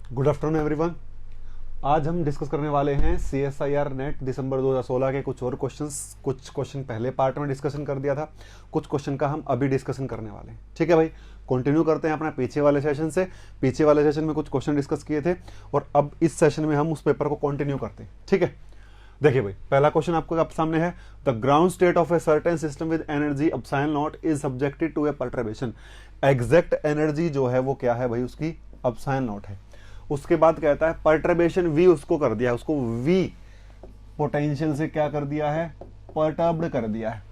Good afternoon everyone. आज हम discuss करने वाले हैं CSIR नेट दिसंबर 2016 के कुछ और क्वेश्चंस। कुछ क्वेश्चन पहले पार्ट में डिस्कशन कर दिया था, कुछ क्वेश्चन का हम अभी डिस्कशन करने वाले हैं। ठीक है भाई, कंटिन्यू करते हैं अपना पीछे वाले सेशन से। पीछे वाले सेशन में कुछ क्वेश्चन डिस्कस किए थे और अब इस सेशन में हम उस पेपर को कंटिन्यू करते हैं। ठीक है, देखिए भाई, पहला क्वेश्चन आपको सामने है। The ground state of a certain system with energy epsilon not is subjected to a perturbation. Exact energy जो है वो क्या है भाई, उसकी एप्सिलॉन नॉट है। उसके बाद कहता है परटर्बेशन V उसको कर दिया है, उसको V पोटेंशियल से क्या कर दिया है, परटर्ब्ड कर दिया है।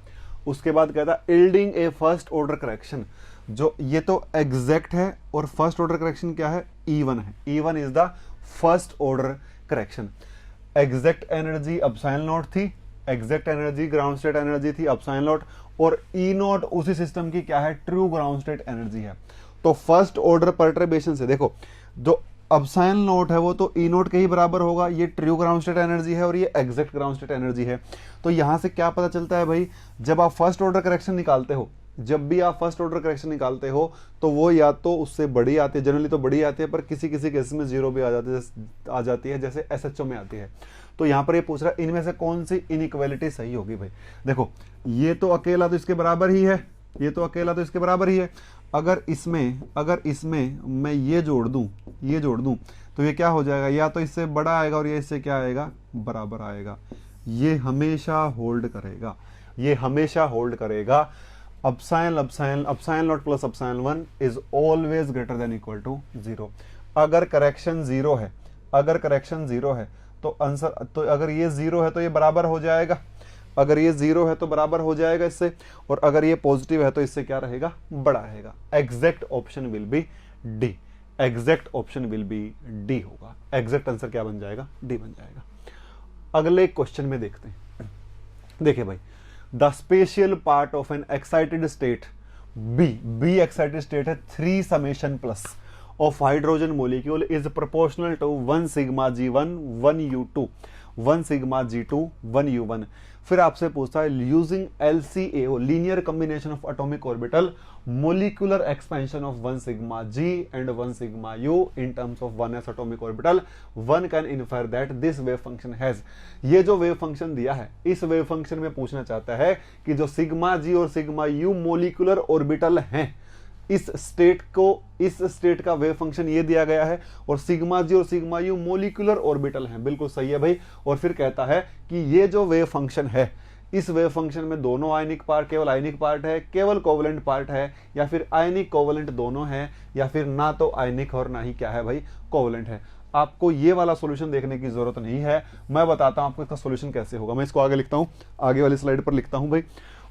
उसके बाद कहता है यील्डिंग ए फर्स्ट ऑर्डर करेक्शन। जो ये तो एग्जैक्ट है और फर्स्ट ऑर्डर करेक्शन क्या है, E1 है। E1 is the first order correction. Exact energy epsilon naught थी, exact energy ground state energy थी एप्सिलॉन नॉट, और E नॉट उसी सिस्टम की क्या है, ट्रू ग्राउंड स्टेट एनर्जी है। तो फर्स्ट ऑर्डर परटर्बेशन से देखो, जो एप्सिलॉन नॉट है वो तो E नॉट के ही बराबर होगा। ये ट्रू ग्राउंड स्टेट एनर्जी है और ये एग्जैक्ट ग्राउंड स्टेट एनर्जी है। तो यहां से क्या पता चलता है भाई, जब आप फर्स्ट ऑर्डर करेक्शन निकालते हो, जब भी आप फर्स्ट ऑर्डर करेक्शन निकालते हो तो वो या तो उससे बड़ी आती है, जनरली तो बड़ी आती है, पर किसी किसी केस में जीरो भी आ जाती है, जैसे SHO में आती है। तो यहां पर ये पूछ रहा है इनमें से कौन सी इनइक्वालिटी सही होगी भाई। देखो, ये तो अकेला तो इसके बराबर ही है, ये तो अकेला तो इसके बराबर ही है। अगर इसमें मैं ये जोड़ दूं तो ये क्या हो जाएगा, या तो इससे बड़ा आएगा और ये इससे क्या आएगा, बराबर आएगा। ये हमेशा होल्ड करेगा, ये हमेशा होल्ड करेगा। Epsilon not plus epsilon 1 is always greater than equal to 0। अगर करेक्शन जीरो है, अगर करेक्शन जीरो है तो आंसर, तो अगर ये जीरो है तो ये बराबर हो जाएगा, अगर ये जीरो है तो बराबर हो जाएगा इससे, और अगर ये पॉजिटिव है तो इससे क्या रहेगा, बड़ा रहेगा। Exact option will be D, exact option will be D होगा। एग्जैक्ट आंसर क्या बन जाएगा, डी बन जाएगा। अगले क्वेश्चन में देखते हैं। देखिए भाई, the spatial part of an excited state B excited state है 3 summation plus of hydrogen molecule is proportional to 1 sigma G1 1 U2 1 sigma G2 1 U1। फिर आपसे पूछता है using LCAO linear combination of atomic orbital molecular expansion of 1 sigma G and 1 sigma U in terms of 1s atomic orbital one can infer that this wave function has। ये जो wave function दिया है, इस wave function में पूछना चाहता है कि जो सिग्मा G और सिग्मा U मोलिकुलर ऑर्बिटल हैं, इस स्टेट का वेव फंक्शन ये दिया गया है, और सिग्मा जी और सिग्मा यू मोलिकुलर ऑर्बिटल हैं। बिल्कुल सही है भाई। और फिर कहता है कि ये जो वेव फंक्शन है, इस वेव फंक्शन में दोनों आयनिक पार्ट, केवल आयनिक पार्ट है, केवल कोवलेंट पार्ट है, या फिर आयनिक कोवलेंट दोनों है, या फिर ना तो आयनिक और ना ही क्या है भाई, कोवलेंट है। आपको ये वाला सॉल्यूशन देखने की जरूरत नहीं है, मैं बताता हूं आपको इसका सॉल्यूशन कैसे होगा। मैं इसको आगे लिखता हूं, आगे वाली स्लाइड पर लिखता हूं भाई।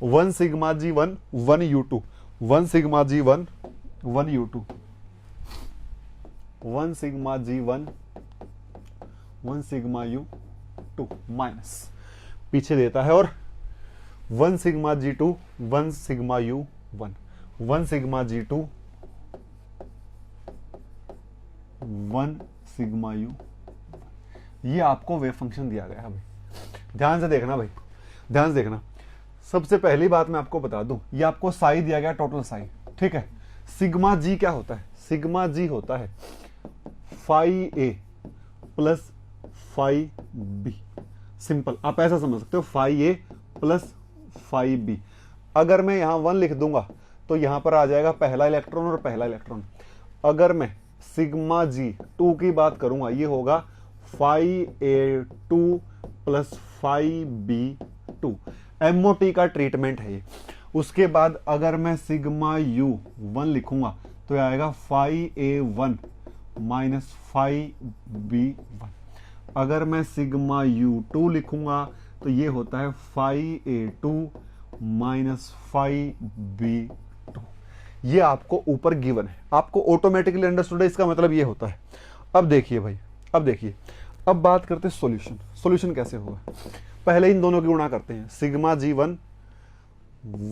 1 sigma G1 1 U2 1 sigma G1 1 U2 1 sigma G1 1 sigma U2 minus पीछे देता है, और 1 sigma G2 1 sigma U1 1 sigma G2 1 sigma U। ये आपको वेव फंक्शन दिया गया है भाई, ध्यान से देखना भाई, ध्यान से देखना। सबसे पहली बात मैं आपको बता दूं, ये आपको साई दिया गया, टोटल साई। ठीक है, सिग्मा जी क्या होता है, सिग्मा जी होता है फाई ए प्लस फाई बी। सिंपल, आप ऐसा समझ सकते हो, फाई ए प्लस फाई बी। अगर मैं यहां 1 लिख दूंगा तो यहां पर आ जाएगा पहला इलेक्ट्रॉन और पहला इलेक्ट्रॉन। अगर मैं सिग्मा जी 2 की बात करूंगा, ये होगा फाई ए 2 प्लस फाई बी 2। MOT का ट्रीटमेंट है ये। उसके बाद अगर मैं सिग्मा U 1 लिखूंगा तो आएगा फाई ए 1 माइनस फाई बी 1। अगर मैं सिग्मा U 2 लिखूंगा तो ये होता है फाई ए 2 माइनस फाई बी 2। ये आपको ऊपर गिवन है, आपको ऑटोमेटिकली अंडरस्टूड है, इसका मतलब ये होता है। अब देखिए भाई, अब देखिए, अब बात करते हैं सॉल्यूशन। सॉल्यूशन कैसे होगा, पहले इन दोनों की गुणा करते हैं। Sigma G1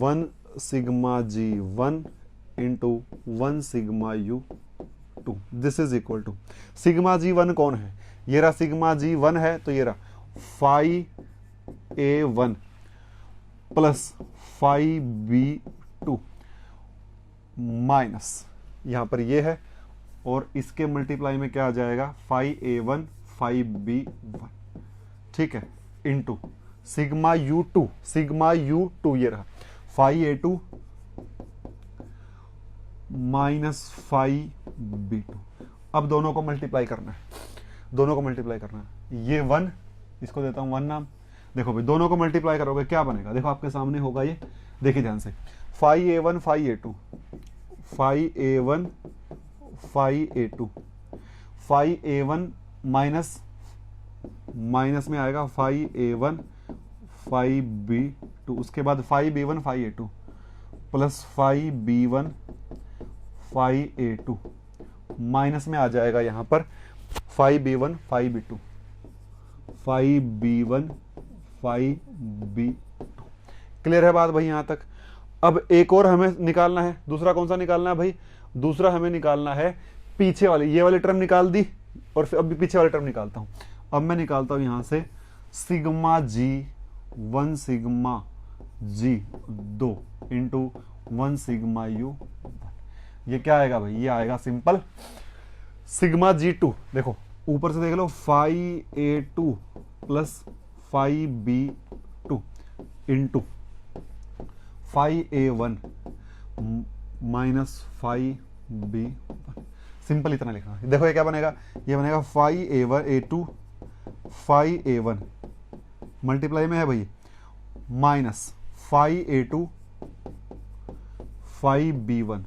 1 sigma G1 into 1 sigma U2 this is equal to, sigma G1 कौन है, ये रहा सिग्मा G1 है, तो ये रहा phi A1 plus phi B2 minus, यहां पर ये है और इसके मल्टीप्लाई में क्या आ जाएगा 5a1 5b1, ठीक है, इंटू सिग्मा u2 ये रहा 5a2 माइनस 5b2। अब दोनों को मल्टीप्लाई करना है, ये 1, इसको देता हूं 1 नाम। देखो भाई दोनों को मल्टीप्लाई करोगे क्या बनेगा, देखो आपके सामने होगा ये, देखिए ध्यान से 5a1 5a2 5a1 5a2 5a1 minus में आएगा 5a1 5b2, उसके बाद 5b1 5a2 plus 5b1 5a2 minus में आ जाएगा यहां पर 5b1 5b2 5b1 5b2। Clear है बात भाई यहां तक। अब एक और हमें निकालना है, दूसरा कौन सा निकालना है भाई, दूसरा हमें निकालना है पीछे वाली, ये वाली टर्म निकाल दी और फिर अभी पीछे वाली टर्म निकालता हूं। अब मैं निकालता हूं यहां से sigma G 1 sigma G 2 into 1 sigma U, ये क्या आएगा भाई, ये आएगा सिंपल सिग्मा G2, देखो ऊपर से देख लो 5a2 plus 5b2 into 5a1 minus 5b1, simple इतना लिखना है। देखो ये क्या बनेगा, ये बनेगा 5a1 5a1 मल्टीप्लाई में है भाई माइनस 5a2 5b1,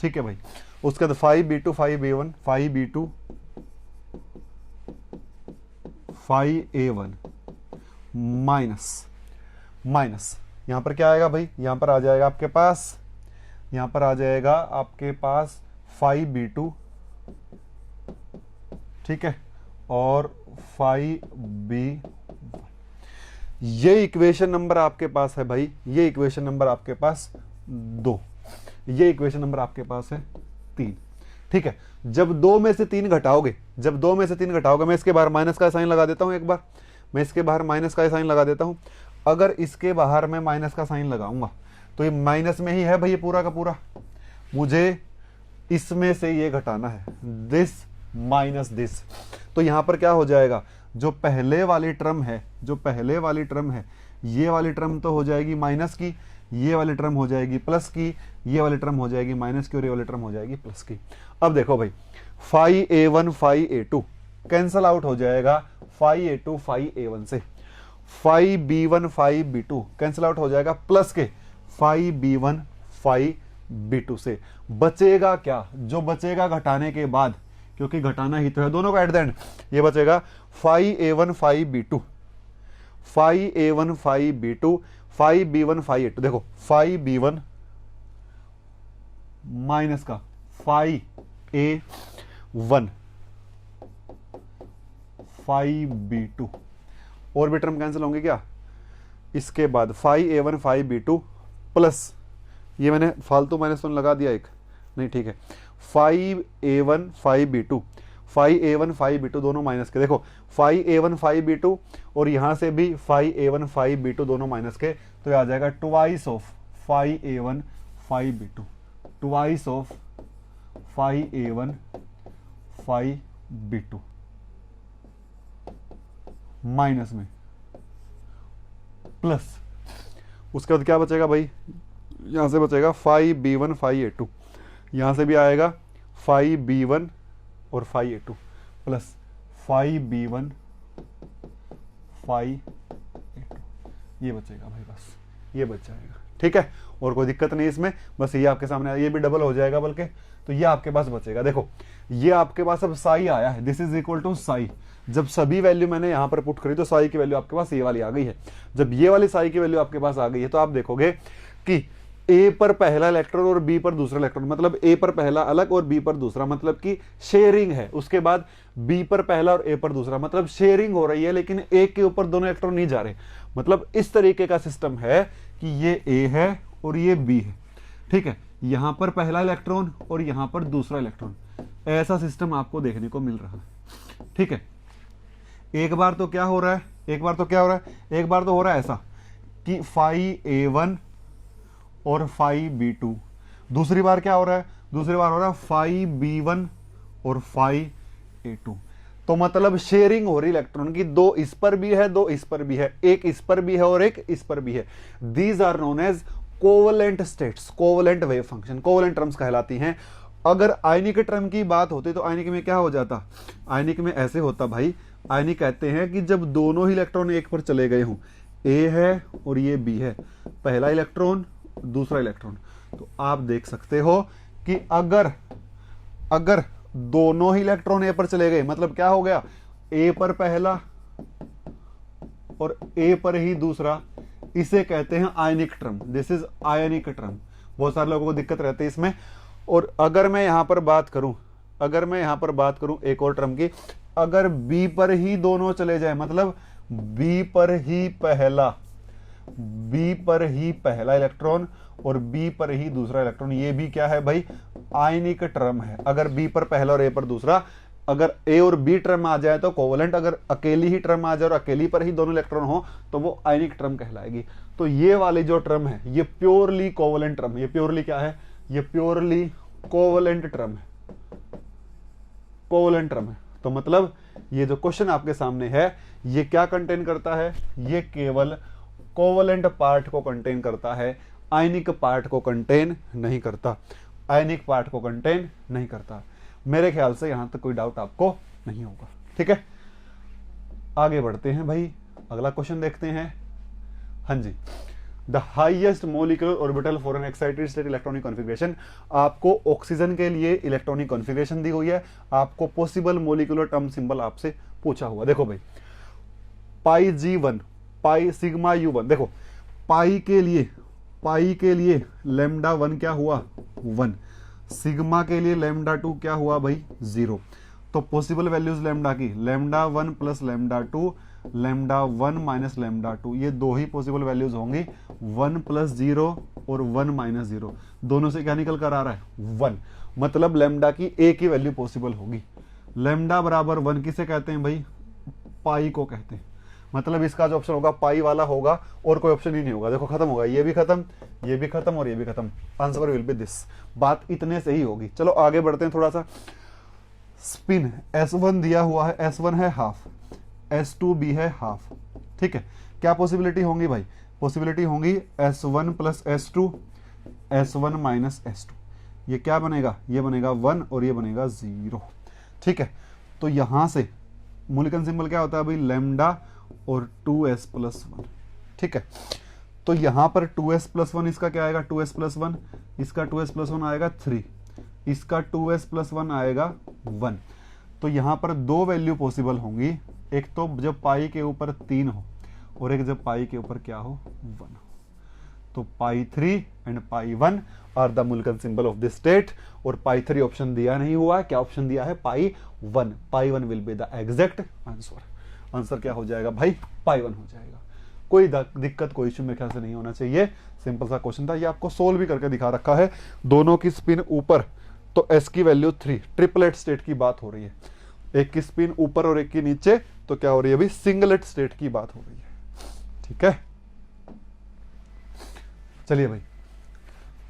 ठीक है भाई। उसके बाद 5b2 5b1 5b2 5a1 minus यहां पर क्या आएगा भाई, यहां पर आ जाएगा आपके पास, यहां पर आ जाएगा आपके पास 5b2, ठीक है, और 5b1। ये इक्वेशन नंबर आपके पास है भाई, ये इक्वेशन नंबर आपके पास 2, ये इक्वेशन नंबर आपके पास है 3, ठीक है। जब 2 में से 3 घटाओगे, मैं इसके बाहर माइनस का साइन लगा देता हूं, एक बार मैं इसके बाहर माइनस का साइन लगा देता हूं। अगर इसके बाहर मैं माइनस का साइन लगाऊंगा तो ये माइनस में ही है भाई, ये पूरा का पूरा, मुझे इसमें से ये घटाना है, दिस माइनस दिस। तो यहां पर क्या हो जाएगा, जो पहले वाली टर्म है, ये वाली टर्म तो हो जाएगी माइनस की, ये वाली टर्म हो जाएगी प्लस की, ये वाली टर्म हो जाएगी माइनस की और ये वाली टर्म हो जाएगी प्लस की। अब देखो भाई 5a1 5a2 कैंसल आउट हो जाएगा 5a2 5a1 से, 5b1 5b2 कैंसल आउट हो जाएगा प्लस के 5b1 5b2 से। बचेगा क्या, जो बचेगा घटाने के बाद, क्योंकि घटाना ही तो है दोनों को एट द एंड, ये बचेगा 5a1 5b2 5a1 5b2 5b1 5a2। देखो 5b1 माइनस का 5a1 5b2 और भी टर्म कैंसिल होंगे क्या, इसके बाद 5a1 5b2 प्लस, ये मैंने फालतू माइनस तो लगा दिया एक, नहीं ठीक है, 5a1 5b2 5b2 दोनों माइनस के, देखो 5a1 5b2 और यहां से भी 5a1 5b2 दोनों माइनस के, तो ये आ जाएगा twice of 5a1 5b2, twice of 5a1 5b2 minus में प्लस, उसके बाद क्या बचेगा भाई, यहां से बचेगा 5b1 5a2, यहां से भी आएगा 5b1 और 5a2 प्लस 5b1 5a2, ये बचेगा भाई, बस ये बच जाएगा, ठीक है। और कोई दिक्कत नहीं इसमें, बस ये आपके सामने, ये भी डबल हो जाएगा बल्कि, तो ये आपके पास बचेगा। देखो ये आपके पास अब साई आया है, this is equal to psi. जब सभी वैल्यू मैंने यहां पर पुट करी तो साई की वैल्यू आपके पास ये वाली आ गई है। जब ये वाली साई की वैल्यू आपके पास आ गई है तो आप देखोगे कि ए पर पहला इलेक्ट्रॉन और बी पर दूसरा इलेक्ट्रॉन, मतलब ए पर पहला अलग और बी पर दूसरा, मतलब कि शेयरिंग है। उसके बाद बी पर पहला और ए पर दूसरा, मतलब शेयरिंग हो रही है, लेकिन एक के ऊपर दोनों इलेक्ट्रॉन नहीं जा रहे। मतलब इस तरीके का सिस्टम है कि ये ए है और ये बी है, ठीक है, यहां पर पहला इलेक्ट्रॉन और यहां पर दूसरा इलेक्ट्रॉन, ऐसा सिस्टम आपको देखने को मिल रहा है, ठीक है। एक बार तो क्या हो रहा है, एक बार तो हो रहा है ऐसा कि 5a1 और 5b2, दूसरी बार क्या हो रहा है, दूसरी बार हो रहा है 5b1 और phi a2। तो मतलब शेयरिंग हो रही इलेक्ट्रॉन की, दो इस पर भी है, दो इस पर भी है, एक इस पर भी है और एक इस पर भी है। These are known as covalent states, covalent wave function, covalent terms कहलाती हैं। अगर आयनिक टर्म की बात होती तो आयनिक में क्या हो जाता, आयनिक में ऐसे होता भाई, आयनिक कहते हैं कि जब दोनों ही इलेक्ट्रॉन एक पर चले गए हों, ए है और ये बी है, पहला इलेक्ट्रॉन दूसरा इलेक्ट्रॉन, तो आप देख सकते हो कि अगर दोनों ही इलेक्ट्रॉन ए पर चले गए, मतलब क्या हो गया, ए पर पहला और ए पर ही दूसरा, इसे कहते हैं ionic term. This is ionic term. बहुत सारे लोगों को दिक्कत रहती है इसमें। और अगर मैं यहां पर बात करूं एक और टर्म की, अगर बी पर ही दोनों चले जाए, मतलब बी पर ही पहला इलेक्ट्रॉन और बी पर ही दूसरा इलेक्ट्रॉन, ये भी क्या है भाई, आयनिक टर्म है। अगर बी पर पहला और ए पर दूसरा, अगर ए और बी टर्म आ जाए तो कोवलेंट, अगर अकेली ही टर्म आ जाए और अकेली पर ही दोनों इलेक्ट्रॉन हो तो वो आयनिक टर्म कहलाएगी। तो ये वाली जो टर्म है ये प्योरली कोवलेंट टर्म, ये प्योरली क्या है, ये प्योरली कोवलेंट टर्म है, कोवलेंट टर्म है। तो मतलब ये जो क्वेश्चन आपके सामने है ये क्या कंटेन करता है, ये केवल कोवलेंट पार्ट को कंटेन करता है, आयनिक पार्ट को कंटेन नहीं करता, आयनिक पार्ट को कंटेन नहीं करता। मेरे ख्याल से यहां तक कोई डाउट आपको नहीं होगा। ठीक है, आगे बढ़ते हैं भाई, अगला क्वेश्चन देखते हैं। हाँ जी, the highest molecular orbital for an excited state electronic configuration. आपको ऑक्सीजन के लिए इलेक्ट्रॉनिक कॉन्फ़िगरेशन दी हुई है, आपको पॉसिबल मोलिकुलर टर्म सिंबल आपसे पूछा हुआ। देखो भाई, पाई G1, पाई सिग्मा U1, देखो पाई के लिए लैम्डा 1 क्या हुआ, 1, सिग्मा के लिए लैम्डा 2 क्या हुआ भाई, 0। तो पॉसिबल वैल्यूज लैम्डा की, lambda 1 plus lambda 2, lambda 1 minus lambda 2, ये दो ही पॉसिबल वैल्यूज होंगी, 1 प्लस 0 और 1 माइनस 0, दोनों से क्या निकल कर आ रहा है, 1। मतलब लैम्डा की एक ही वैल्यू पॉसिबल होगी। लैम्डा बराबर 1 किसे कहते हैं भाई, पाई को कहते हैं। मतलब इसका जो ऑप्शन होगा पाई वाला होगा और कोई ऑप्शन ही नहीं होगा। देखो खत्म होगा, ये भी खत्म, ये भी खत्म और ये भी खत्म। Answer will be this. बात इतने से ही होगी। चलो आगे बढ़ते हैं थोड़ा सा। स्पिन S1 दिया हुआ है, S1 है हाफ, S2 भी है हाफ। ठीक है, क्या पॉसिबिलिटी होंगी भाई, पॉसिबिलिटी होंगी S1 plus S2, S1 minus S2। ये क्या बनेगा, ये बनेगा 1 और ये बनेगा 0। ठीक है, तो यहां से मोलिकुलर सिंबल क्या होता है भाई, लैम्डा और 2s प्लस 1। ठीक है, तो यहां पर 2s प्लस 1, इसका क्या आएगा 2s प्लस 1, इसका 2s प्लस 1 आएगा 3, इसका 2s प्लस 1 आएगा 1। तो यहां पर दो वैल्यू पॉसिबल होंगी, एक तो जब पाई के ऊपर 3 हो और एक जब पाई के ऊपर क्या हो, 1 हो। तो pi 3 and pi 1 are the molecular symbol of this state. और पाई 3 ऑप्शन दिया नहीं हुआ, क्या ऑप्शन दिया है, पाई 1। पाई 1 will be the exact answer. Answer क्या हो जाएगा भाई, पाई 1 हो जाएगा। कोई दिक्कत, कोई इश्यू मेरे ख्याल से नहीं होना चाहिए। सिंपल सा क्वेश्चन था, ये आपको सोल्व भी करके दिखा रखा है। दोनों की स्पिन ऊपर, तो एस की वैल्यू 3, ट्रिपलेट स्टेट की बात हो रही है। एक की स्पिन ऊपर और एक की नीचे, तो क्या हो रही है भाई, सिंगलेट स्टेट की बात हो रही है। ठीक है, चलिए भाई,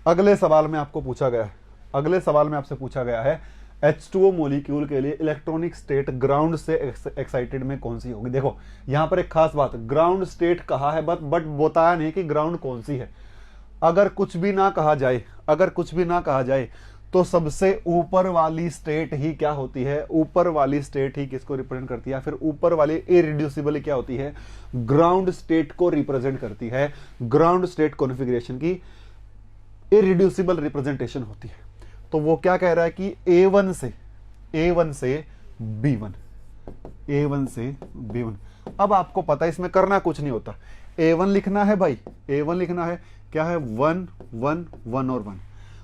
अगले सवाल में आपको पूछा गया है, अगले सवाल में आपसे पूछा गया है H2O मॉलिक्यूल के लिए इलेक्ट्रॉनिक स्टेट ग्राउंड से एक्साइटेड में कौन सी होगी। देखो यहां पर एक खास बात, ग्राउंड स्टेट कहा है बट बताया नहीं कि ग्राउंड कौन सी है। अगर कुछ भी ना कहा जाए, अगर कुछ भी ना कहा जाए तो सबसे ऊपर वाली स्टेट ही क्या होती है, ऊपर वाली स्टेट ही किसको रिप्रेजेंट करती है, फिर ऊपर वाली इरिड्यूसिबल क्या होती है, ग्राउंड स्टेट को रिप्रेजेंट करती है। ग्राउंड स्टेट कॉन्फ़िगरेशन की इरिड्यूसिबल रिप्रेजेंटेशन होती है। तो वो क्या कह रहा है कि A1 से B1, A1 से B1। अब आपको पता है इसमें करना कुछ नहीं होता, A1 लिखना है भाई, A1 लिखना है, क्या है 1 1 1 और 1।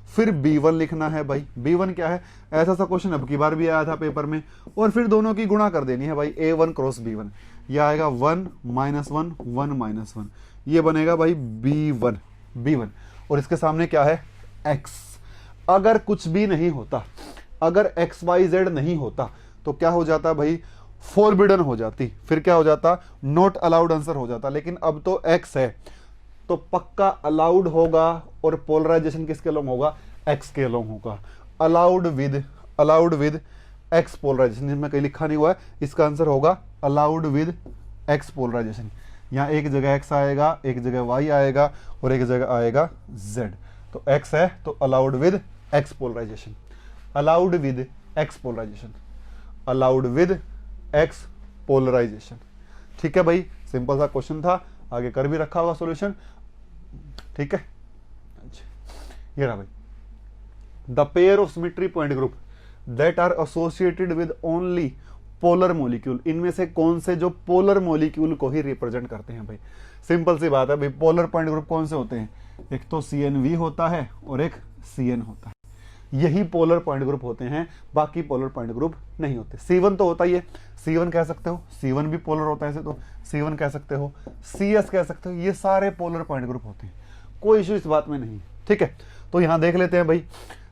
फिर B1 लिखना है भाई, B1 क्या है, ऐसा सा क्वेश्चन अब की बार भी आया था पेपर में। और फिर दोनों की गुणा कर देनी है भाई, A1 क्रॉस B1, यह आएगा 1 -1 1 -1, ये बनेगा भाई B1। और इसके सामने क्या है, X। अगर कुछ भी नहीं होता, अगर XYZ नहीं होता तो क्या हो जाता भाई, फॉरबिडन हो जाती, फिर क्या हो जाता, नॉट अलाउड आंसर हो जाता। लेकिन अब तो X है तो पक्का अलाउड होगा, और पोलराइजेशन किसके अलोंग होगा, X के अलोंग होगा। अलाउड विद एक्स पोलराइजेशन, जिसमें कहीं लिखा नहीं हुआ है, इसका आंसर होगा अलाउड विद एक्स पोलराइजेशन। यहाँ एक जगह एक्स आएगा, एक जगह वाई आएगा और एक जगह आएगा जेड। तो एक्स है तो allowed with X polarization, allowed with X polarization, allowed with X polarization. ठीक है भाई, सिंपल सा क्वेश्चन था, आगे कर भी रखा होगा सॉल्यूशन। ठीक है, ये रहा भाई, the pair of symmetry point group that are associated with only polar molecule, इनमें से कौन से जो पोलर मॉलिक्यूल को ही रिप्रेजेंट करते हैं भाई। सिंपल सी बात है भाई, पोलर पॉइंट ग्रुप कौन से होते हैं, एक तो CNV होता है और एक CN होता है, यही पोलर पॉइंट ग्रुप होते हैं, बाकी पोलर पॉइंट ग्रुप नहीं होते। C1 तो होता ही है, C1 कह सकते हो, C1 भी पोलर होता है ऐसे तो C1 कह सकते हो, CS कह सकते हो, ये सारे पोलर पॉइंट ग्रुप होते हैं, कोई इश्यू इस बात में नहीं। ठीक है, तो यहां देख लेते हैं भाई,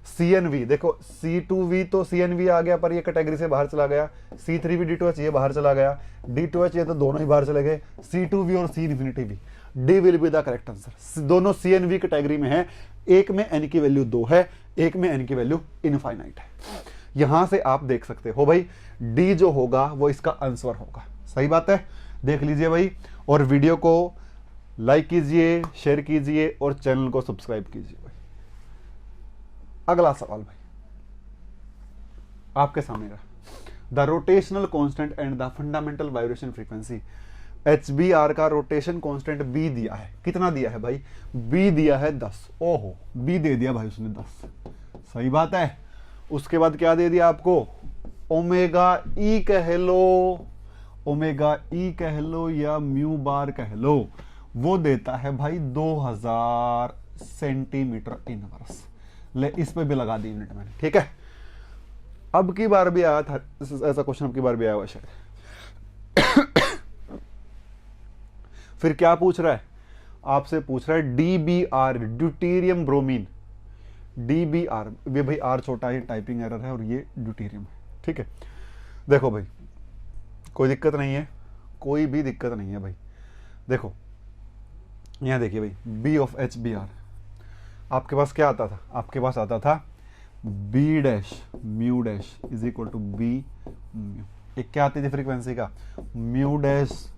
CNV देखो, C2V तो CNV आ गया पर ये कैटेगरी से बाहर चला गया, C3V D2H ये बाहर चला गया, D2H ये तो दोनों ही बाहर चले गए, C2V और C infinity V, D will be the correct answer. दोनों CNV कैटेगरी में है, एक में n की वैल्यू 2 है, एक में n की वैल्यू इनफाइनाइट है। यहां से आप देख सकते हो भाई, D जो होगा वो इसका आंसर होगा। सही बात है, देख लीजिए भाई, और वीडियो को लाइक कीजिए, शेयर कीजिए और चैनल को सब्सक्राइब कीजिए भाई। अगला सवाल भाई आपके सामने रहा, the rotational constant and the fundamental vibration frequency. HBR का रोटेशन कांस्टेंट B दिया है, कितना दिया है भाई, B दिया है 10। ओहो, B दे दिया भाई उसने 10, सही बात है। उसके बाद क्या दे दिया आपको, ओमेगा E कह लो, ओमेगा E कह लो या म्यू बार कह लो, वो देता है भाई 2000 सेंटीमीटर इनवर्स। ले इस पे भी लगा दी यूनिट मैंने। ठीक है, अब की बार भी आया था ऐसा क्वेश्चन, अब की बार भी आया हुआ शायद। फिर क्या पूछ रहा है, आपसे पूछ रहा है DBR, ड्यूटेरियम ब्रोमीन, DBR, ये भाई R छोटा है, टाइपिंग एरर है, और ये ड्यूटेरियम है। ठीक है, देखो भाई कोई दिक्कत नहीं है, कोई भी दिक्कत नहीं है भाई। देखो यहां देखिए भाई, B ऑफ HBR, आपके पास क्या आता था, आपके पास आता था B dash mu dash is equal to B mu. एक क्या आती थी फ्रीक्वेंसी का, mu dash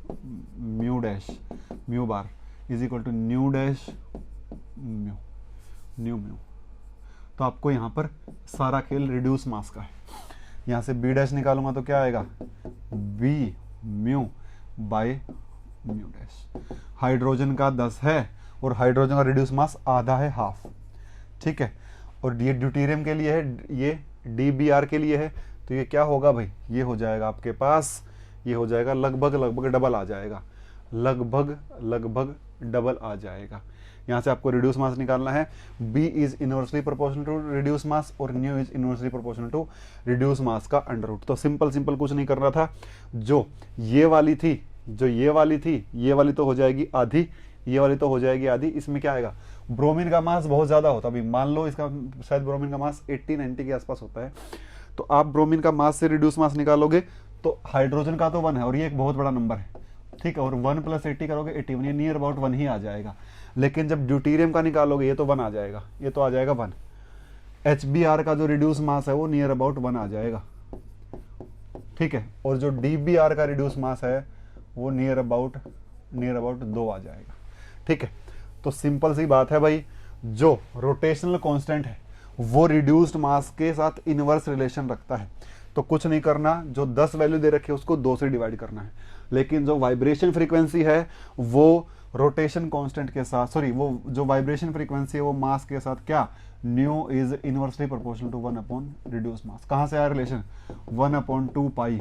mu bar is equal to nu dash mu nu mu. तो आपको यहां पर सारा खेल रिड्यूस मास का है। यहां से B डैश निकालूंगा तो क्या आएगा, B mu by mu dash. Hydrogen का 10 है और हाइड्रोजन का रिड्यूस मास आधा है, हाफ। ठीक है, और ये ड्यूटेरियम के लिए है, ये DBR के लिए है, तो ये क्या होगा भाई, ये हो जाएगा आपके पास, ये हो जाएगा लगभग डबल आ जाएगा, लगभग डबल आ जाएगा। यहां से आपको रिड्यूस मास निकालना है, B is inversely proportional to reduce mass और nu is inversely proportional to reduce mass का अंडर रूट। तो सिंपल कुछ नहीं करना था, जो ये वाली थी, ये वाली तो हो जाएगी आधी, ये वाली तो हो जाएगी आधी। इसमें क्या आएगा, ब्रोमीन का मास बहुत ज्यादा होता है भाई, मान लो इसका शायद ब्रोमीन का मास 80-90 के आसपास होता है, तो आप ब्रोमीन का मास से रिड्यूस मास निकालोगे तो हाइड्रोजन का तो 1 है और ये एक बहुत बड़ा नंबर है। ठीक है, और 1 + 80 करोगे 81, ये नियर अबाउट 1 ही आ जाएगा। लेकिन जब ड्यूटेरियम का निकालोगे ये तो 1 आ जाएगा, ये तो आ जाएगा 1। HBR का जो रिड्यूस मास है वो नियर अबाउट 1 आ जाएगा। ठीक है, और जो DBR का रिड्यूस मास है वो नियर अबाउट 2 आ जाएगा। ठीक है, तो सिंपल सी बात है भाई, जो रोटेशनल कांस्टेंट है वो रिड्यूस्ड मास के साथ इनवर्स रिलेशन रखता है। तो कुछ नहीं करना, जो 10 वैल्यू दे रखी है उसको 2 से डिवाइड करना है। लेकिन जो वाइब्रेशन फ्रीक्वेंसी है वो रोटेशन कांस्टेंट के साथ, सॉरी, वो जो वाइब्रेशन फ्रीक्वेंसी है वो मास के साथ क्या, nu is inversely proportional to 1 upon reduce mass. कहां से आया relation, 1/2 pi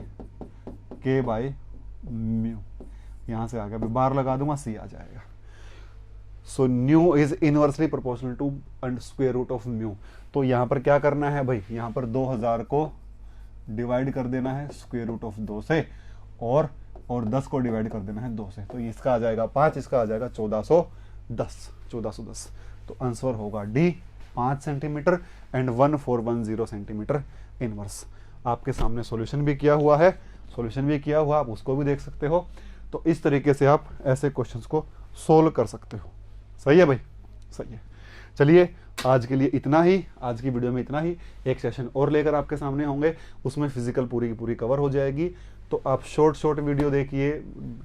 K by mu, यहां से आ गया, बार लगा दूंगा, C आ जाएगा। So nu is inversely proportional to square root of mu. तो यहां पर क्या करना है भाई, यहां पर 2000 को डिवाइड कर देना है स्क्वायर रूट ऑफ 2 से, और 10 को डिवाइड कर देना है 2 से। तो इसका आ जाएगा 5, इसका आ जाएगा 1410। तो आंसर होगा D 5 centimetre and 1410 centimetre inverse. आपके सामने सॉल्यूशन भी किया हुआ है, आप उसको भी देख सकते हो। तो इस तरीके से आप ऐसे क्वेश्चंस को सोल्व कर सकते हो। सही है भाई, सही है। चलिए आज के लिए इतना ही, आज की वीडियो में इतना ही। एक सेशन और लेकर आपके सामने होंगे, उसमें फिजिकल पूरी की पूरी कवर हो जाएगी। तो आप शॉर्ट वीडियो देखिए,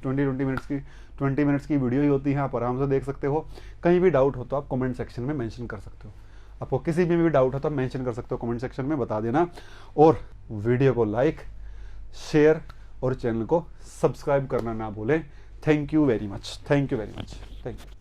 20 मिनट्स की वीडियो ही होती है, आप आराम से देख सकते हो। कहीं भी डाउट हो तो आप कमेंट सेक्शन में मेंशन कर सकते हो। आपको किसी भी डाउट हो तो आप मेंशन कर सकते हो कमेंट सेक्शन में, बता देना। और वीडियो को लाइक, शेयर और चैनल को सब्सक्राइब करना ना भूलें। Thank you very much, thank you very much, thank you.